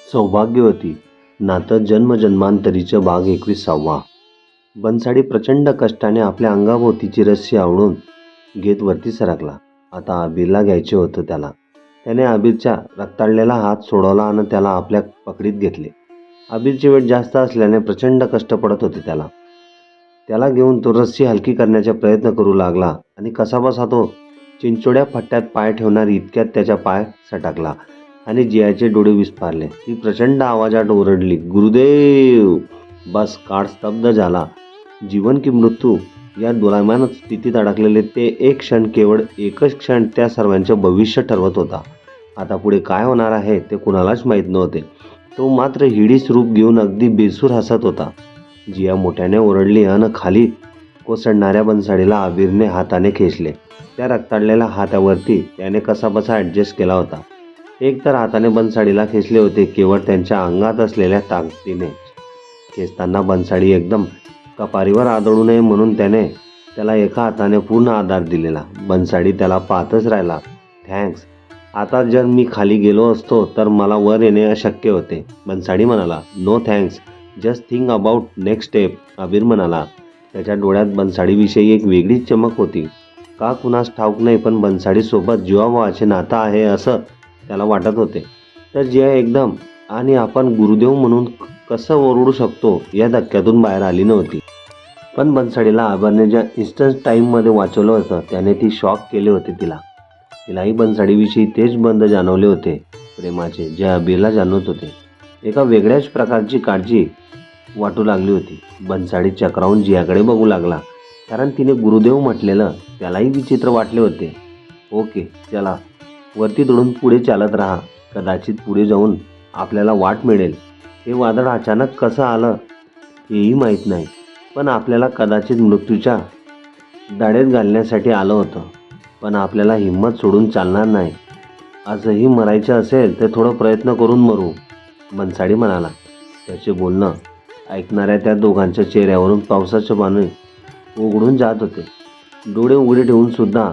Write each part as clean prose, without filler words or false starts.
सौभाग्यवती नातं जन्मजन्मांतरीचं भाग 21. बनसाडी प्रचंड कष्टाने आपल्या अंगाभोवतीची रस्सी आवळून घेत वरती सरकला. आता आबीरला घ्यायचे होतं त्याला. त्याने आबीरचा रक्ताळलेला हात सोडवला आणि त्याला आपल्या पकडीत घेतले. आबीरची वेट जास्त असल्याने प्रचंड कष्ट पडत होते त्याला. त्याला घेऊन तो रस्सी हलकी करण्याचा प्रयत्न करू लागला आणि कसाबसा तो चिंचोड्या फट्ट्यात पाय ठेवणार इतक्यात त्याचा पाय सटकला आणि जियाचे डोळे विस्फारले. ती प्रचंड आवाजात ओरडली, गुरुदेव! बस काळ स्तब्ध झाला. जीवन की मृत्यू या दोलायमान स्थितीत अडकलेले ते एक क्षण, केवळ एकच क्षण त्या सर्वांचं भविष्य ठरवत होता. आता पुढे काय होणार आहे ते कुणालाच माहीत नव्हते. तो मात्र हिडीस रूप घेऊन अगदी बेसूर हसत होता. जिया मोठ्याने ओरडली आणि खाली कोसळणाऱ्या बनसाडीला आबीरने हाताने खेचले. त्या रक्ताळलेल्या हातावरती त्याने कसाबसा ॲडजस्ट केला होता. एक तर हाताने बनसाडीला खेचले होते, केवळ त्यांच्या अंगात असलेल्या ताकदीने. खेचताना बनसाडी एकदम कपारीवर आदळू नये म्हणून त्याने त्याला एका हाताने पूर्ण आधार दिलेला. बनसाडी त्याला पाहतच राहिला. थँक्स. आता जर मी खाली गेलो असतो तर मला वर येणे अशक्य होते. बनसाडी म्हणाला. No thanks, just think about next step. Abir म्हणाला. त्याच्या डोळ्यात बनसाडीविषयी एक वेगळीच चमक होती. का कुणास ठाऊक नाही, पण बनसाडीसोबत जीवाभावाचे नातं आहे असं त्याला वाटत होते. तर जिया एकदम आणि आपण गुरुदेव म्हणून कसं ओरडू शकतो या धक्क्यातून बाहेर आली नव्हती. पण बनसाडीला आबीरने ज्या इन्स्टंट टाईममध्ये वाचवलं होतं त्याने ती शॉक केले होते तिला. तिलाही बनसाडीविषयी तेच बंध जाणवले होते, प्रेमाचे, जे आबीरला जाणवत होते. एका वेगळ्याच प्रकारची काळजी वाटू लागली होती. बनसाडी चक्रावून जियाकडे बघू लागला, कारण तिने गुरुदेव म्हटलेलं त्यालाही विचित्र वाटले होते. ओके, चला वरती चढून पुढे चालत राहा. कदाचित पुढे जाऊन आपल्याला वाट मिळेल. हे वादळ अचानक कसं आलं हेही माहीत नाही, पण आपल्याला कदाचित मृत्यूच्या दाढेत घालण्यासाठी आलं होतं. पण आपल्याला हिंमत सोडून चालणार नाही. आजही मरायचं असेल तर थोडं प्रयत्न करून मरू, बनसाडी म्हणाला. त्याचे बोलणं ऐकणाऱ्या त्या दोघांच्या चेहऱ्यावरून पावसाचे पाणी उघडून जात होते. डोळे उघडे ठेवून सुद्धा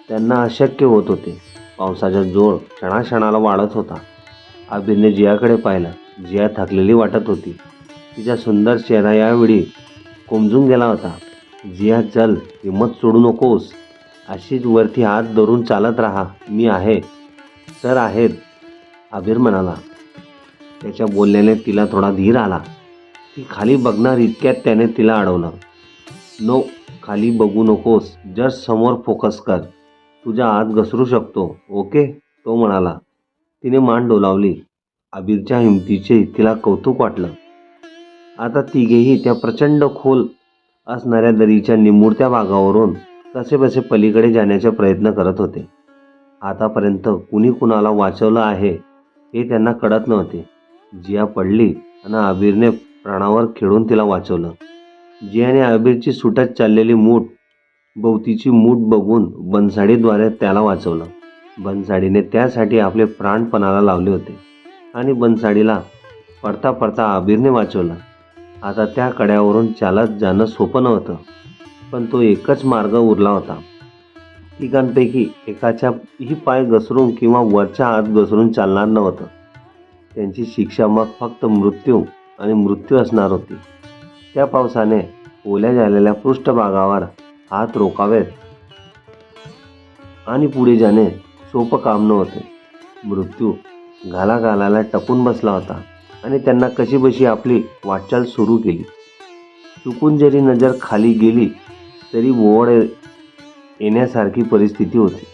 त्यांना अशक्य होत होते. पावसाचा जोर क्षणाक्षणाला वाढत होता. आबीरने जियाकडे पाहिलं. जिया थकलेली वाटत होती. तिचा सुंदर चेहरा यावेळी कोमजून गेला होता. जिया, चल, हिंमत सोडू नकोस. अशीच वरती हात धरून चालत राहा. मी आहे, सर आहेत, आबीर म्हणाला. त्याच्या बोलण्याने तिला थोडा धीर आला. ती खाली बघणार इतक्यात त्याने तिला अडवलं. नो, खाली बघू नकोस, जस्ट समोर फोकस कर. तुझ्या आत घसरू शकतो. ओके, तो म्हणाला. तिने मान डोलावली. आबीरच्या हिमतीचे तिला कौतुक वाटलं. आता तिघेही त्या प्रचंड खोल असणाऱ्या दरीच्या निमुळत्या भागावरून कसेबसे पलीकडे जाण्याचा प्रयत्न करत होते. आतापर्यंत कुणी कुणाला वाचवलं आहे हे त्यांना कळत नव्हते. जिया पडली आणि आबीरने प्राणावर खेळून तिला वाचवलं. जियाने आबीरची सुटत चाललेली भोवतीची मूठ बघून बनसाडीद्वारे त्याला वाचवलं. बनसाडीने त्यासाठी आपले प्राण पणाला लावले होते आणि बनसाडीला पडता पडता आबीरने वाचवलं. आता त्या कड्यावरून चालत जाणं सोपं नव्हतं, पण तो एकच मार्ग उरला होता. तिघांपैकी एकाच्याही पाय घसरून किंवा वरच्या हात घसरून चालणार नव्हतं. त्यांची शिक्षा मग फक्त मृत्यू आणि मृत्यू असणार होती. त्या पावसाने ओल्या झालेल्या पृष्ठभागावर हात रोखावेत आणि पुढे जाणे सोपं काम नव्हते. मृत्यू घालाघालाला टपून बसला होता आणि त्यांना कशीबशी आपली वाटचाल सुरू केली. चुकून जरी नजर खाली गेली तरी ओढ येण्यासारखी परिस्थिती होती.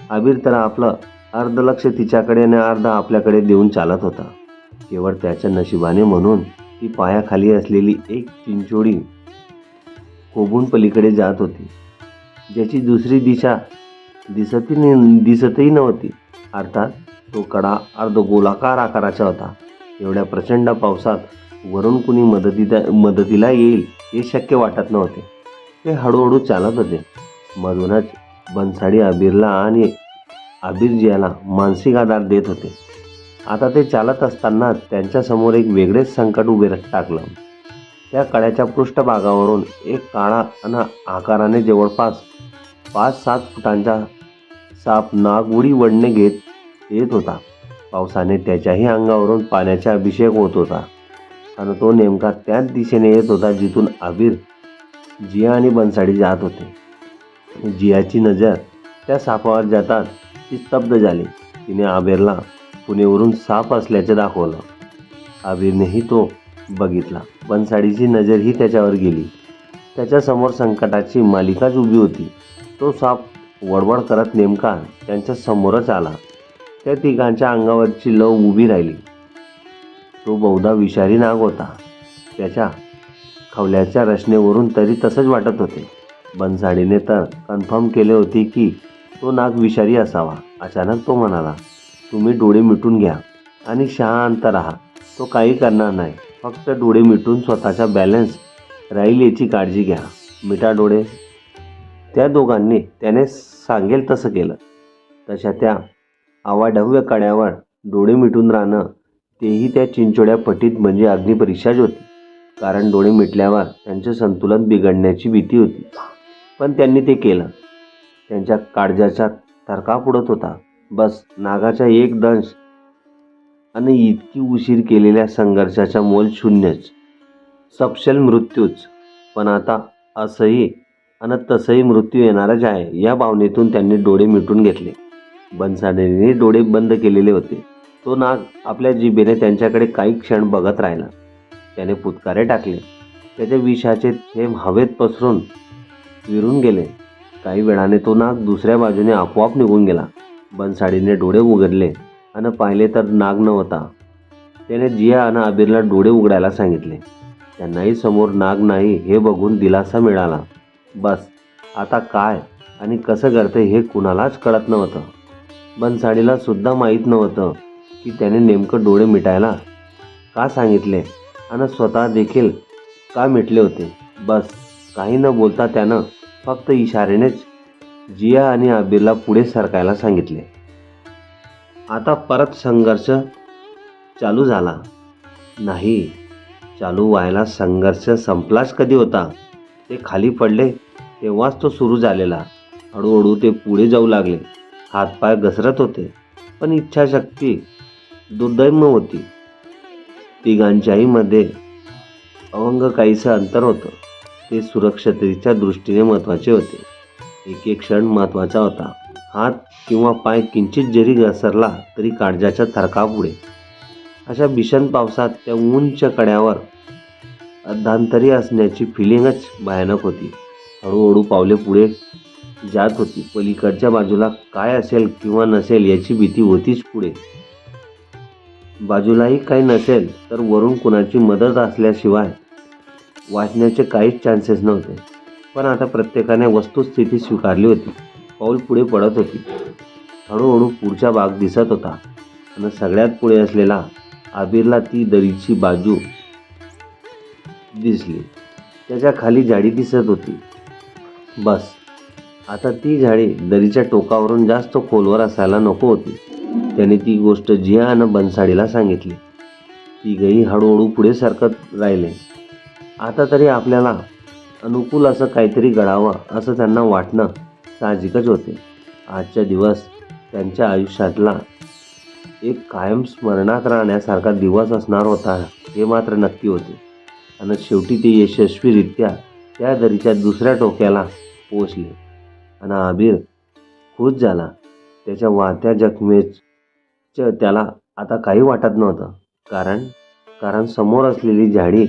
आबीर तर आपलं अर्ध लक्ष तिच्याकडे आणि अर्ध आपल्याकडे देऊन चालत होता. केवळ त्याच्या नशिबाने म्हणून ती पायाखाली असलेली एक चिंचोडी कोबून पलीकडे जात होती, ज्याची दुसरी दिशा दिसतही नव्हती. अर्थात तो कडा अर्धगोलाकार आकाराचा होता. एवढ्या प्रचंड पावसात वरून कुणी मदतीला येईल हे शक्य वाटत नव्हते. ते हळूहळू चालत होते. मधूनच बनसाडी आबीरला आणि आबीर जियाला मानसिक आधार देत होते. आता ते चालत असताना त्यांच्यासमोर एक वेगळेच संकट उभे टाकलं. त्या कड्याच्या पृष्ठभागावरून एक काळा आणि आकाराने जवळपास 5-7 फुटांचा साप नागुडी वडणे घेत येत होता. पावसाने त्याच्याही अंगावरून पाण्याचा अभिषेक होत होता आणि तो नेमका त्याच दिशेने येत होता जिथून आबिर, जिया आणि बनसाडी जात होते. जियाची नजर त्या सापावर जाताच ती स्तब्ध झाली. तिने आबिरला पुणेवरून साप असल्याचे दाखवलं. आबिरनेही तो बघितला. बनसाडीची नजरही त्याच्यावर गेली. त्याच्यासमोर संकटाची मालिकाच उभी होती. तो साप वडवड करत नेमका त्यांच्या समोरच आला. त्या तिघांच्या अंगावरची लव उभी राहिली. तो बहुधा विषारी नाग होता. त्याच्या खवल्याच्या रचनेवरून तरी तसंच वाटत होते. बनसाडीने तर कन्फर्म केले होते की तो नाग विषारी असावा. अचानक तो म्हणाला, तुम्ही डोळे मिटून घ्या आणि शांत राहा. तो काही करणार नाही. फक्त डोळे मिटून स्वतःचा बॅलन्स राहील याची काळजी घ्या. मिटा डोळे. त्या दोघांनी त्याने सांगेल तसं केलं. तशा त्या आवाढव्य कड्यावर डोळे मिटून राहणं, तेही त्या चिंचोळ्या पटीत म्हणजे अग्निपरीक्षाच होती. कारण डोळे मिटल्यावर त्यांचे संतुलन बिघडण्याची भीती होती. पण त्यांनी ते केलं. त्यांच्या काळजाचा थरकाप उडत होता. बस नागाचा एक दंश आणि इतकी उशीर केलेल्या संघर्षाचा मोल शून्यच, सपशेल मृत्यूच. पण आता असंही आणि तसंही मृत्यू येणारच आहे या भावनेतून त्यांनी डोळे मिटून घेतले. बनसाडीने डोळे बंद केलेले होते. तो नाग आपल्या जिभेने त्यांच्याकडे काही क्षण बघत राहिला. त्याने फुतकारे टाकले. त्याचे विषाचे थेंब हवेत पसरून विरून गेले. काही वेळाने तो नाग दुसऱ्या बाजूने आपोआप निघून गेला. बनसाडीने डोळे उघडले आणि पाहिले तर नाग नव्हता. त्याने जिया आणि आबिरला डोळे उघडायला सांगितले. त्यांनाही समोर नाग नाही हे बघून दिलासा मिळाला. बस आता काय आणि कसं करते हे कुणालाच कळत नव्हतं. बनसाडीला सुद्धा माहीत नव्हतं की त्याने नेमकं डोळे मिटायला का सांगितले आणि स्वतः देखील का मिटले होते. बस काही न बोलता त्यानं फक्त इशाऱ्यानेच जिया आणि आबिरला पुढे सरकायला सांगितले. आता परत संघर्ष चालू झाला. नाही, चालू व्हायला संघर्ष संपलाच कधी होता. ते खाली पडले तेव्हाच तो सुरू झालेला. हळूहळू ते पुढे जाऊ लागले. हातपाय घसरत होते, पण इच्छाशक्ती दुर्दैम्य होती. तिघांच्याही मध्ये अवंग काहीसं अंतर होतं. ते सुरक्षतेच्या दृष्टीने महत्त्वाचे होते. एक एक क्षण महत्त्वाचा होता. हात किंवा पाय किंचित जरी घसरला तरी काळजाच्या थरकाप उडे. अशा भीषण पावसात त्या उंच कड्यावर अर्धांतरी असण्याची फिलिंगच भयानक होती. हळूहळू पावले पुढे जात होती. पलीकडच्या बाजूला काय असेल किंवा नसेल याची भीती होतीच. पुढे बाजूलाही काही नसेल तर वरून कुणाची मदत असल्याशिवाय वाचण्याचे काहीच चान्सेस नव्हते. पण आता प्रत्येकाने वस्तुस्थिती स्वीकारली होती. पाऊल पुढे पडत होती. हळूहळू पुढचा भाग दिसत होता आणि सगळ्यात पुढे असलेला आबिरला ती दरीची बाजू दिसली. त्याच्या खाली झाडी दिसत होती. बस आता ती झाडी दरीच्या टोकावरून जास्त खोलवर असायला नको होती. त्याने ती गोष्ट जिया आणि बनसाडीला सांगितली. तिघही हळूहळू पुढे सरकत राहिले. आता तरी आपल्याला अनुकूल असं काहीतरी घडावं असं त्यांना वाटणं साहजिकच होते. आजचा दिवस त्यांच्या आयुष्यातला एक कायम स्मरणात राहण्यासारखा दिवस असणार होता हे मात्र नक्की होते. आणि शेवटी ते यशस्वीरित्या त्या दरीच्या दुसऱ्या टोक्याला पोहोचले. आणि आबिर खुश झाला. त्याच्या वाहत्या जखमेचं त्याला आता काही वाटत नव्हतं. कारण समोर असलेली झाडी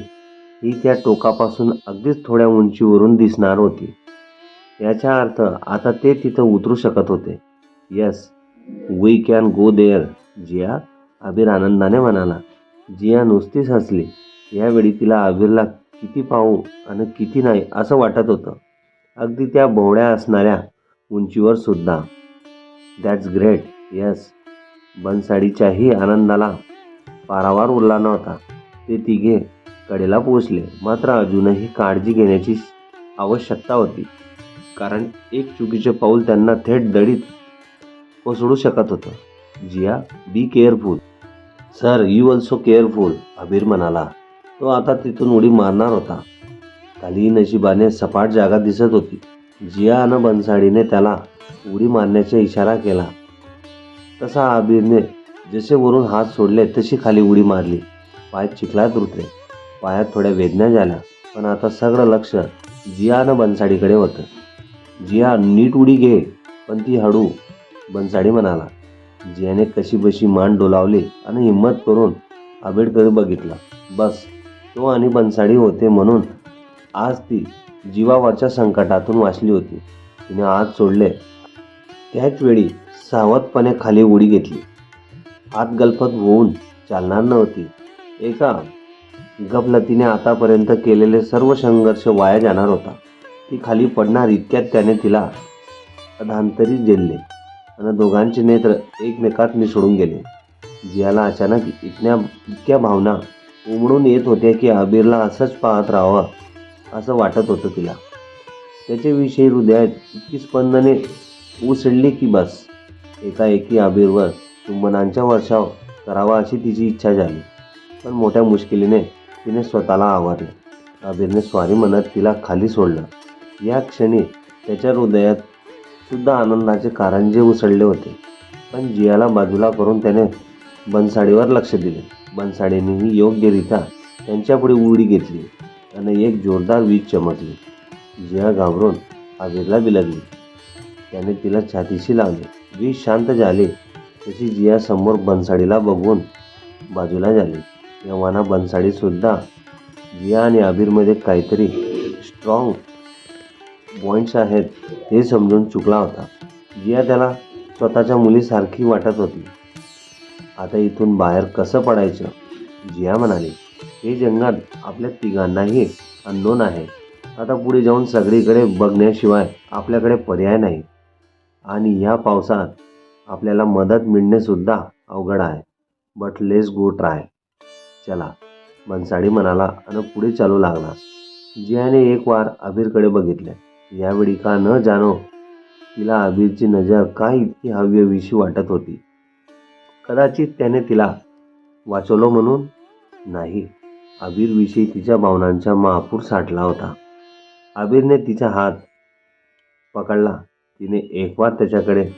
ही त्या टोकापासून अगदीच थोड्या उंचीवरून दिसणार होती. याचा अर्थ आता ते तिथं उतरू शकत होते. Yes, we can go there Jiya, Abir आनंदाने म्हणाला. जिया नुसतीच हसली. यावेळी तिला आबिरला किती पाहू आणि किती नाही असं वाटत होतं. अगदी त्या भोवड्या असणाऱ्या उंचीवर सुद्धा. That's great. येस, बनसाडीच्याही आनंदाला पारावार उरला नव्हता. ते तिघे कडेला पोहोचले. मात्र अजूनही काळजी घेण्याची आवश्यकता होती. कारण एक चुकीचे पाऊल त्यांना थेट दडीत कोसळू शकत होतं. Jiya, be careful. Sir, you also careful, Abir म्हणाला. तो आता तिथून उडी मारणार होता. खाली नशिबाने सपाट जागा दिसत होती. जिया आणि बनसाडीने त्याला उडी मारण्याचा इशारा केला. तसा आबिरने जसे वरून हात सोडले तशी खाली उडी मारली. पाय चिखलात रुतले. पायात थोड्या वेदना झाल्या, पण आता सगळं लक्ष जिया आणि बनसाडीकडे होतं. जिया, नीट उडी घे, पण ती हळू, बनसाडी म्हणाला. जियाने कशीबशी मान डोलावली आणि हिंमत करून आबिरकडे बघितलं. बस तो आणि बनसाडी होते म्हणून आज ती जीवावरच्या संकटातून वाचली होती. तिने हात सोडले. त्याच वेळी सावधपणे खाली उडी घेतली. हात गलफत होऊन चालणार नव्हती. एका गफलतीने आतापर्यंत केलेले सर्व संघर्ष वाया जाणार होता. ती खाली पडणार इतक्यात त्याने तिला अधांतरी झेलले आणि दोघांचे नेत्र एकमेकात मिसळून गेले. जियाला अचानक इतक्या भावना उमडून येत होत्या की आबिरला असंच पाहत राहावं असं वाटत होतं तिला. त्याच्याविषयी हृदयात इतकी स्पंदने उसळली की बस. एकाएकी आबिरवर चुंबनांचा वर्षाव करावा अशी तिची इच्छा झाली. पण मोठ्या मुश्किलीने तिने स्वतःला आवारले. आबिरने स्वारी म्हणत तिला खाली सोडलं. या क्षणी त्याच्या हृदयात सुद्धा आनंदाचे कारंजे उसळले होते. पण जियाला बाजूला करून त्याने बनसाडीवर लक्ष दिले. बनसाडीनेही योग्यरित्या त्यांच्यापुढे उडी घेतली आणि एक जोरदार वीज चमकली. जिया घाबरून आबिरला बिलगली. त्याने तिला छातीशी लावले. वीज शांत झाली तशी जिया समोर बनसाडीला बघून बाजूला झाली. तेव्हा बनसाडी सुद्धा जिया आणि आबिरमध्ये काहीतरी स्ट्रॉंग पॉईंट्स आहेत हे समजून चुकला होता. जिया त्याला स्वतःच्या मुलीसारखी वाटत होती. आता इथून बाहेर कसं पडायचं? जिया म्हणाली. हे जंगल आपल्या तिघांनाही अननोन आहे. आता पुढे जाऊन सगळीकडे बघण्याशिवाय आपल्याकडे पर्याय नाही. आणि या पावसात आपल्याला मदत मिळणे सुद्धा अवघड आहे. But let's go try. चला, बनसाडी म्हणाला आणि पुढे चालू लागला. जियाने एक वार आबिरकडे बघितले. यावेळी का न जाणो तिला आबिरची नजर का इतकी हवीहवीशी वाटत होती. कदाचित त्याने तिला वाचवलं म्हणून? नाही, आबिरविषयी तिच्या भावनांचा महापूर साठला होता. आबिरने तिचा हात पकडला. तिने एक वार त्याच्याकडे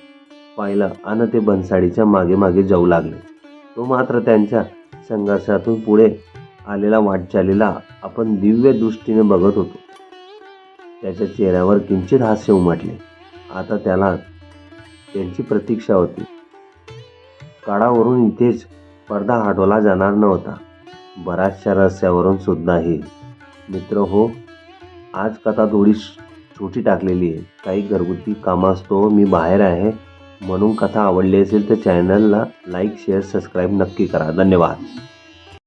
पाहिलं आणि ते बनसाडीच्या मागे मागे जाऊ लागले. तो मात्र त्यांच्या संघर्षातून पुढे आलेला वाटचालीला आपण दिव्य दृष्टीने बघत होतो. त्याच्या चेहऱ्यावर किंचित हास्य उमटले. आता त्याला त्यांची प्रतीक्षा होती. काळावरून इथेच पडदा हटवला जाणार नव्हता. बऱ्याचशा रहस्यावरून सुद्धाही. मित्र हो, आज कथा थोडी छोटी टाकलेली आहे. काही घरगुती कामास्तव मी बाहेर आहे. म्हणून कथा आवडली असेल तर चॅनलला लाईक, शेअर, सबस्क्राईब नक्की करा. धन्यवाद.